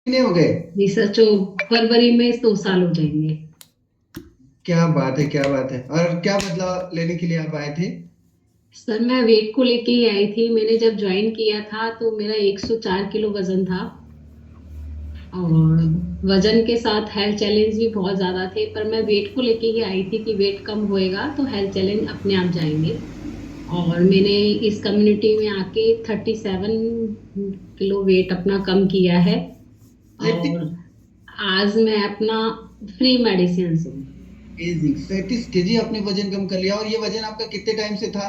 महीने हो गए? जी सर, जो फरवरी में 2 साल हो जाएंगे। क्या बात है, क्या बात है। और क्या बदलाव लेने के लिए आप आए थे? सर मैं वेट को लेके ही आई थी। मैंने जब ज्वाइन किया था तो मेरा 104 किलो वजन था। और वजन के साथ हेल्थ चैलेंज भी बहुत ज्यादा थे, पर मैं वेट को लेके ही आई थी कि वेट कम होएगा तो हेल्थ चैलेंज अपने आप जाएंगे। और मैंने इस कम्युनिटी में आके 37 किलो वेट अपना कम किया है। और 37? आज मैं अपना फ्री मेडिसिन हूँ। 37 केजी आपने वजन कम कर लिया, और ये वजन आपका कितने टाइम से था?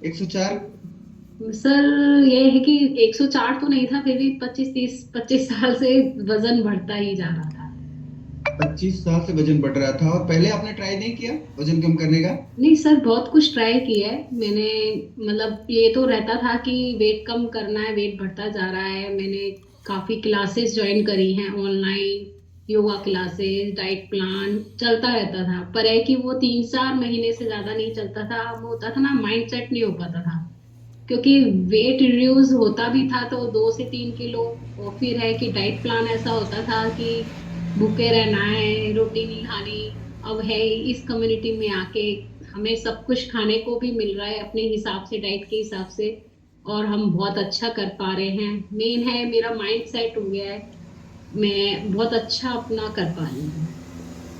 104? सर ये है कि 104 तो नहीं था, फिर भी 25 साल से वजन बढ़ता ही जा रहा था। 25 साल से वजन बढ़ रहा था, और पहले आपने ट्राई नहीं किया वजन कम करने का? नहीं सर, बहुत कुछ ट्राई किया है मैंने। मतलब ये तो रहता था कि वेट कम करना है, वेट बढ़ता जा रहा है। मैंने काफी क्लासेस ज्वाइन करी हैं online, yoga classes, diet plan चलता रहता था। पर है कि वो 3-4 महीने से ज्यादा नहीं चलता था। वो होता था ना, माइंड सेट नहीं हो पाता था। क्योंकि वेट रिड्यूस होता भी था तो 2 से 3 किलो। और फिर है कि डाइट प्लान ऐसा होता था कि भूखे रहना है, रोटी नहीं खानी। अब है इस कम्युनिटी में आके हमें सब कुछ खाने को भी मिल रहा है अपने हिसाब से, डाइट के हिसाब से। और हम बहुत अच्छा कर पा रहे हैं। मेन है मेरा माइंड सेट हो गया है। मैं बहुत अच्छा अपना कर पा रही हूँ।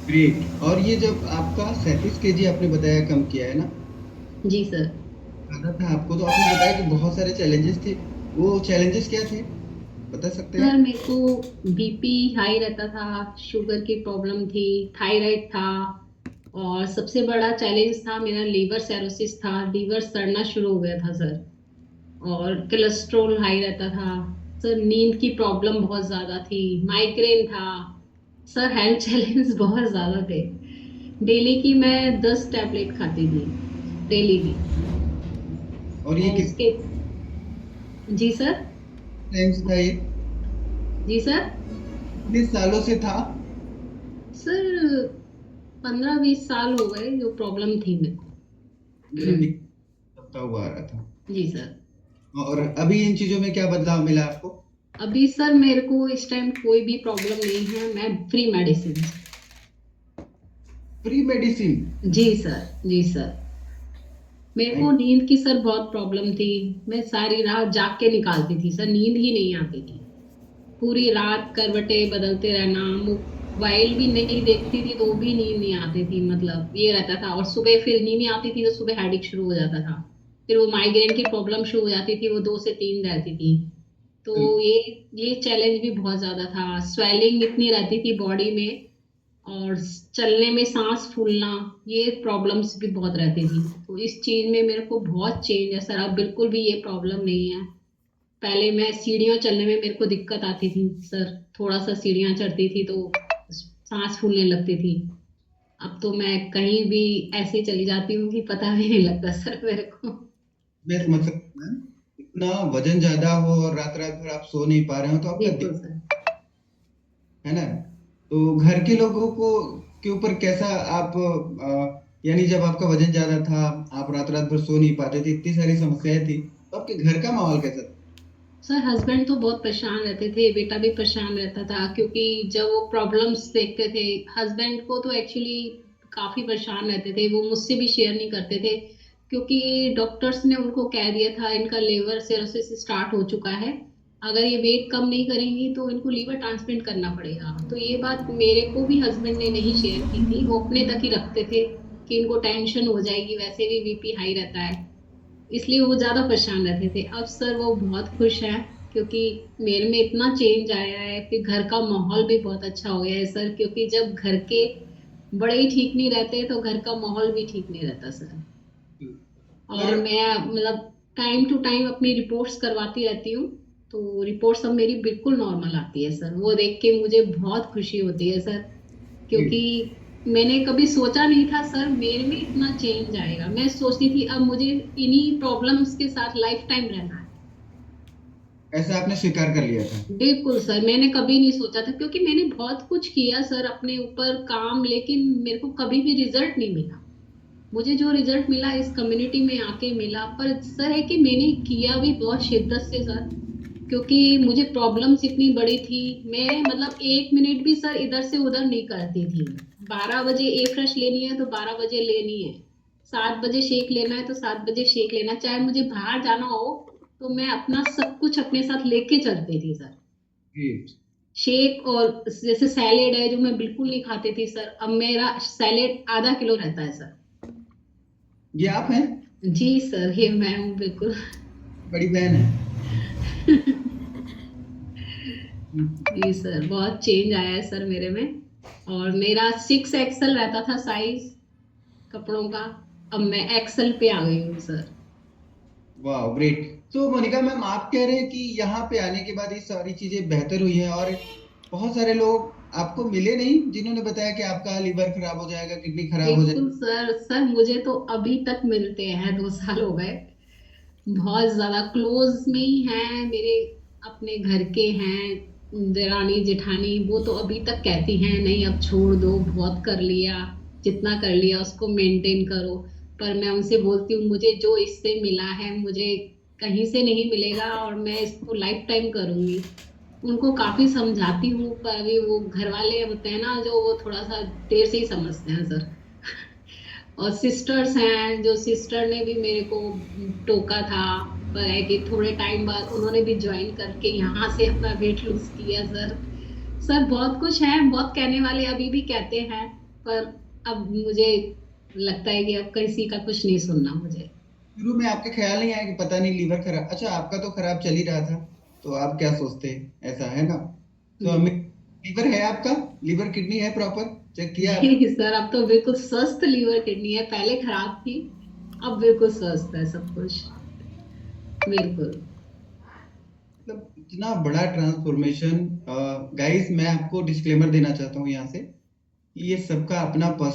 ग्रेट। और ये जब आपका 37 केजी आपने बताया कम किया है ना, जी सर। आना था आपको, तो आपने बताया कि बहुत सारे चैलेंजेस थे। वो चैलेंजेस क्या थे, बता सकते हैं? सर मेरे को बीपी हाई रहता था, शुगर की प्रॉब्लम थी, थायराइड था। और सबसे बड़ा चैलेंज था मेरा लीवर सेरोसिस था, लीवर सड़ना शुरू हो गया था सर। और कोलेस्ट्रॉल हाई रहता था। सर नींद की प्रॉब्लम बहुत ज्यादा थी, माइग्रेन था। सर हेल्थ चैलेंज बहुत ज्यादा थे। डेली की मैं 10 टैबलेट खाती थी, डेली की। और ये और कितने उसके जी सर। टाइम से था ये? जी सर। कितने सालों से था? सर 15-20 साल हो गए जो प्रॉब्लम थी मेरे मतलब को। दिखता हुआ आ रहा था। जी सर। और अभी इन चीजों में क्या बदलाव मिला आपको? अभी सर मेरे को इस टाइम कोई भी प्रॉब्लम नहीं है, मैं फ्री मेडिसिन। Free medicine? जी सर। जी सर। मेरे को नींद की सर बहुत प्रॉब्लम थी। मैं सारी रात जाग के निकालती थी सर, नींद ही नहीं आती थी। पूरी रात करवटें बदलते रहना, मोबाइल भी नहीं देखती थी तो भी नींद नहीं आती थी, मतलब ये रहता था। और सुबह फिर नींद नहीं आती थी तो सुबह हेडेक शुरू हो जाता था। फिर वो माइग्रेन की प्रॉब्लम शुरू हो जाती थी, वो 2 से 3 रहती थी। तो ये चैलेंज भी बहुत ज्यादा था। स्वेलिंग इतनी रहती थी बॉडी में। और चलने में सांस फूलना, ये प्रॉब्लम्स भी बहुत रहती थी। तो इस चीज में मेरे को बहुत चेंज है सर, अब बिल्कुल भी ये प्रॉब्लम नहीं है। पहले मैं सीढ़ियाँ चलने में मेरे को दिक्कत आती थी सर। थोड़ा सा सीढ़ियाँ चढ़ती थी तो सांस फूलने लगती थी। अब तो मैं कहीं भी ऐसे चली जाती हूँ कि पता भी नहीं लगता सर मेरे को। मैं समझ सकता हूँ। इतना वजन ज्यादा हो और रात रात भर आप सो नहीं पा रहे हो, तो आपका बिल्कुल सर। है ना। तो घर के लोगों को के ऊपर कैसा आप यानी जब आपका वजन ज्यादा था, आप रात रात भर सो नहीं पाते थे, इतनी सारी समस्याएं थी, तो आपके घर का माहौल कैसा था? सर हस्बैंड तो बहुत परेशान रहते थे, बेटा भी परेशान रहता था, क्योंकि जब वो प्रॉब्लम्स देखते थे। हस्बैंड को तो एक्चुअली काफी परेशान रहते थे, वो मुझसे भी शेयर नहीं करते थे। क्योंकि डॉक्टर्स ने उनको कह दिया था इनका लीवर सिरोसिस स्टार्ट हो चुका है। अगर ये वेट कम नहीं करेंगी तो इनको लीवर ट्रांसप्लांट करना पड़ेगा। तो ये बात मेरे को भी हस्बैंड ने नहीं शेयर की थी, वो अपने तक ही रखते थे कि इनको टेंशन हो जाएगी, वैसे भी बीपी हाई रहता है। इसलिए वो ज्यादा परेशान रहते थे। अब सर वो बहुत खुश है, क्योंकि मेरे में इतना चेंज आया है। फिर घर का माहौल भी बहुत अच्छा हो गया है सर, क्योंकि जब घर के बड़े ही ठीक नहीं रहते तो घर का माहौल भी ठीक नहीं रहता सर। और और मैं मतलब टाइम टू टाइम अपनी रिपोर्ट्स करवाती रहती हूँ। तो रिपोर्ट्स अब मेरी बिल्कुल नॉर्मल आती है सर, वो देख के मुझे बहुत खुशी होती है सर। क्योंकि मैंने कभी सोचा नहीं था सर मेरे में इतना चेंज आएगा। मैं सोचती थी अब मुझे इन्हीं प्रॉब्लम्स के साथ लाइफ टाइम रहना है। ऐसा आपने स्वीकार कर लिया था? बिल्कुल सर, मैंने कभी नहीं सोचा था, क्योंकि मैंने बहुत कुछ किया सर अपने ऊपर काम, लेकिन मेरे को कभी भी रिजल्ट नहीं मिला। मुझे जो रिजल्ट मिला इस कम्युनिटी में आके मिला। पर सर है कि मैंने किया भी बहुत शिद्दत से सर। क्योंकि मुझे प्रॉब्लम्स इतनी बड़ी थी। मैं मतलब 1 मिनट भी सर इधर से उधर नहीं करती थी। 12 बजे ए फ्रेश लेनी है तो 12 बजे लेनी है। 7 बजे शेक लेना है तो 7 बजे शेक लेना है। चाहे मुझे बाहर जाना हो तो मैं अपना सब कुछ अपने साथ लेके चलती थी सर। ग्रेट। शेक और जैसे सैलेड है जो मैं बिल्कुल नहीं खाती थी सर, अब मेरा सैलेड आधा किलो रहता है सर। ये आप हैं? जी सर, ये मैं हूँ बिल्कुल। बड़ी बहन है? जी सर, बहुत चेंज आया है सर मेरे में। और मेरा 6 XL रहता था साइज कपड़ों का, अब मैं एक्सेल पे आ गई हूँ सर। वाह ग्रेट। तो मोनिका मैम, आप कह रहे हैं कि यहाँ पे आने के बाद ये सारी चीजें बेहतर हुई हैं, और बहुत सारे लोग आपको मिले नहीं जिन्होंने बताया कि आपका लिवर खराब हो जाएगा, किडनी खराब हो बिल्कुल जाएगी? सर, सर मुझे तो अभी तक मिलते हैं, 2 साल हो गए। बहुत ज्यादा क्लोज में ही हैं मेरे, अपने घर के हैं देरानी जेठानी, वो तो अभी तक कहती हैं नहीं अब छोड़ दो, बहुत कर लिया, जितना कर लिया उसको मेंटेन करो। पर मैं उनसे बोलती हूँ मुझे जो इससे मिला है मुझे कहीं से नहीं मिलेगा, और मैं इसको लाइफ टाइम करूंगी। उनको काफी समझाती हूँ पर अभी वो घर वाले होते हैं ना जो, वो थोड़ा सा देर से ही समझते हैं सर। और सिस्टर्स हैं, जो सिस्टर ने भी मेरे को टोका था, पर है कि थोड़े टाइम बाद उन्होंने भी ज्वाइन करके यहाँ से अपना वेट लूज किया सर। सर बहुत कुछ है, बहुत कहने वाले अभी भी कहते हैं, पर अब मुझे लगता है कि अब किसी का कुछ नहीं सुनना मुझे। शुरू में आपके ख्याल नहीं आया कि पता नहीं लीवर खराब, अच्छा आपका तो खराब चल ही रहा था, तो आप क्या सोचते हैं, ऐसा है ना? तो हमें, हम्म। लीवर है आपका? लीवर किडनी है प्रॉपर? चेक किया आप? जी सर, अब तो बिल्कुल स्वस्थ लीवर किडनी है, पहले खराब थी, अब बिल्कुल स्वस्थ है सब कुछ, बिल्कुल। मतलब इतना बड़ा ट्रांसफॉर्मेशन। गाइस, मैं आपको डिस्क्लेमर देना चाहता हूँ यहाँ से कि ये सबका अपना